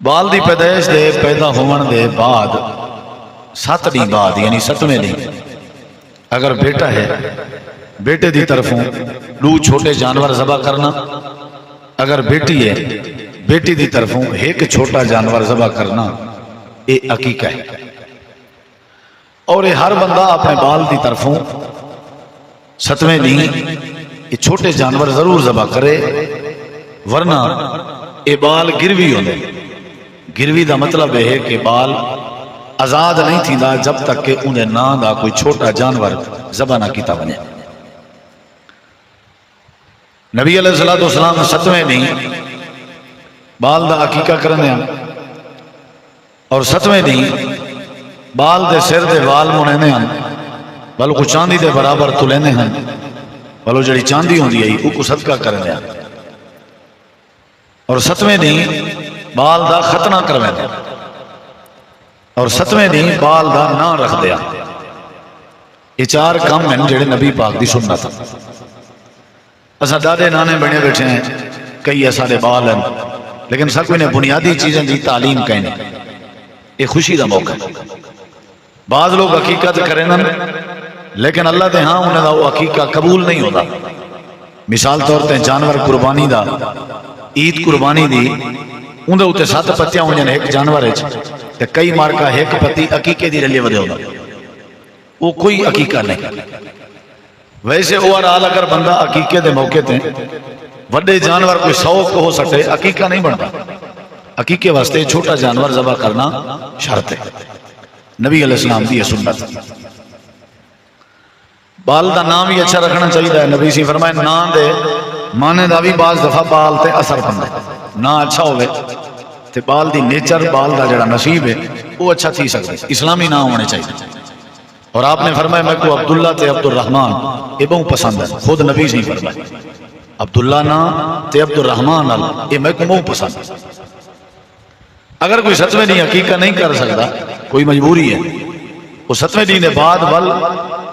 بال دی پیدائش دے پیدا ہون دے بعد 7 دن بعد یعنی 7ویں دن اگر بیٹا ہے بیٹے دی طرفوں 2 چھوٹے جانور ذبح کرنا، اگر بیٹی ہے بیٹی دی طرفوں 1 چھوٹا جانور ذبح کرنا، یہ عقیقہ ہے۔ اور یہ ہر بندہ اپنے بال دی طرفوں 7ویں دن یہ چھوٹے جانور ضرور ذبح کرے، ورنہ یہ بال گروی ہوندے۔ گروی دا مطلب ہے کہ بال آزاد نہیں تھیندا جب تک کہ انہیں نام دا کوئی چھوٹا جانور ذبح نہ کیتا بنے۔ نبی علیہ السلام 7ویں دن بال دا عقیقہ کرنے ہیں، اور 7ویں دن بال دے سر دے وال منے ہیں، بلو کو چاندی دے برابر تلینے ہیں، بلو جڑی چاندی ہوندی ہے وہ کو صدقہ کرنے ہیں، اور 7ویں دن بال دا ختنہ کرویں دیں، اور 7ویں دن بال دا نام رکھ دیا۔ یہ 4 کام ہیں جڑے نبی پاک دی سنت۔ اسا دادے نانے بنے بیٹھے ہیں، کئی ایسارے بال ہیں، لیکن سب نے بنیادی چیزیں دی تعلیم کہنے، یہ خوشی دا موقع ہے۔ بعض لوگ حقیقت کریں لیکن اللہ دے ہاں انہیں دا وہ حقیقہ قبول نہیں ہوتا۔ مثال طور تے جانور قربانی دا عید قربانی دی اندھے ہوتے 7 پتیاں ہوں جنہیں 1 جانور ہے، تے کئی مارکا 1 پتی عقیقے دی رلیے ودے ہوتا، وہ کوئی عقیقہ نہیں۔ ویسے اوورال اگر بندہ عقیقے دے موقع تے وڈے جانور کوئی 100 کو ہو سکتے، عقیقہ نہیں بنتا۔ عقیقے واسطے چھوٹا جانور ذبح کرنا شرط ہے، نبی علیہ السلام دی سنت۔ بال دا نام ہی اچھا رکھنا چاہیے، نبی سی فرمائے نام دے مانے دا بھی بعض دفعہ بال تے اثر پڑتا ہے۔ نہ اچھا ہوئے تے بال دی نیچر بال دا جڑا نصیب ہے وہ اچھا تھی سکتے، اسلامی نام ہونے چاہیے۔ اور آپ نے فرمایا میں کو عبداللہ تے عبد الرحمن یہ بہت پسند ہے، خود نبی سے فرمایا عبداللہ نا تے عبد الرحمن یہ میں کو بہت پسند ہے۔ اگر کوئی 7ویں دن عقیقہ نہیں کر سکتا، کوئی مجبوری ہے، وہ 7ویں دن بعد بل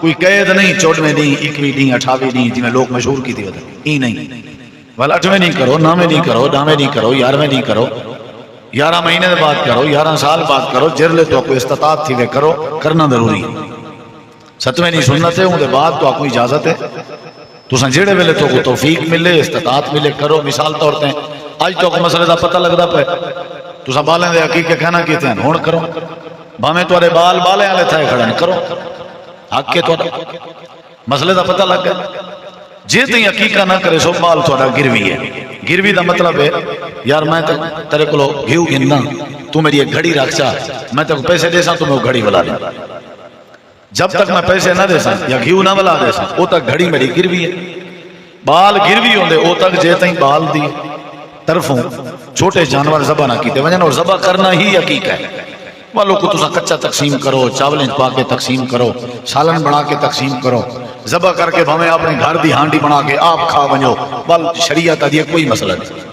کوئی قید نہیں 14ویں دن 21ویں دن 28ویں دن جی میں لوگ مشہور کی تھی وجہ ہی نہیں، بل 8ویں دن کرو، 9ویں دن کرو، 10ویں دن کرو، 11ویں دن کرو، 11 مہینے بعد کرو، 11 سال بعد کرو، جر لے تو کوئی استطاعت تھی وہ کرو، کرنا ضروری ہے۔ 7ویں دن سنت ہے، ان کے بعد تو کوئی اجازت ہے، تو جڑے ویلے تو کو توفیق ملے استطاعت ملے کرو۔ مثال طور تے آج تو کو مسئلے دا پتہ لگدا پے، تساں بالیں دے عقیقے کہنا کیتے ہیں ہن کرو، بھاویں تواڈے بال بالے والے تھے کھڑے کرو، حق کے تو مسئلے دا پتہ لگ گیا۔ جے تیں عقیقہ نہ کرے سو بال تھوڑا گروی ہے۔ گروی دا مطلب ہے یار میں تیرے کو گھیو گننا، تو میری ایک گھڑی رکھ چا، میں تے کو پیسے دے سا تو میں وہ گھڑی بلا دیں، جب تک میں پیسے نہ دے سا یا گھیو نہ بلا دے سا وہ تک گھڑی میری گروی ہے۔ بال گروی ہوندے وہ تک جے تیں بال دی طرفوں چھوٹے جانور ذبح نہ کیتے وجن، اور ذبح کرنا ہی عقیقہ ہے۔ والوں کو تسا کچا تقسیم کرو، چاولیں پا کے تقسیم کرو، سالن بنا کے تقسیم کرو، ذبح کر کے بھویں اپنے گھر دی ہانڈی بنا کے آپ کھا ونجو، بل شریعت دی کوئی مسئلہ نہیں۔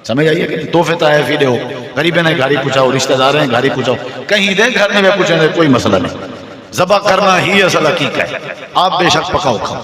سمجھ آئیے کہ تحفے تحفے دو، غریبیں نے گھاری پوچھاؤ، رشتہ دار ہیں گھاری پوچھاؤ، کہیں دے گھر میں پوچھیں کوئی مسئلہ نہیں۔ ذبح کرنا ہی اصل حقیقت ہے، آپ بے شک پکاؤ کھاؤ۔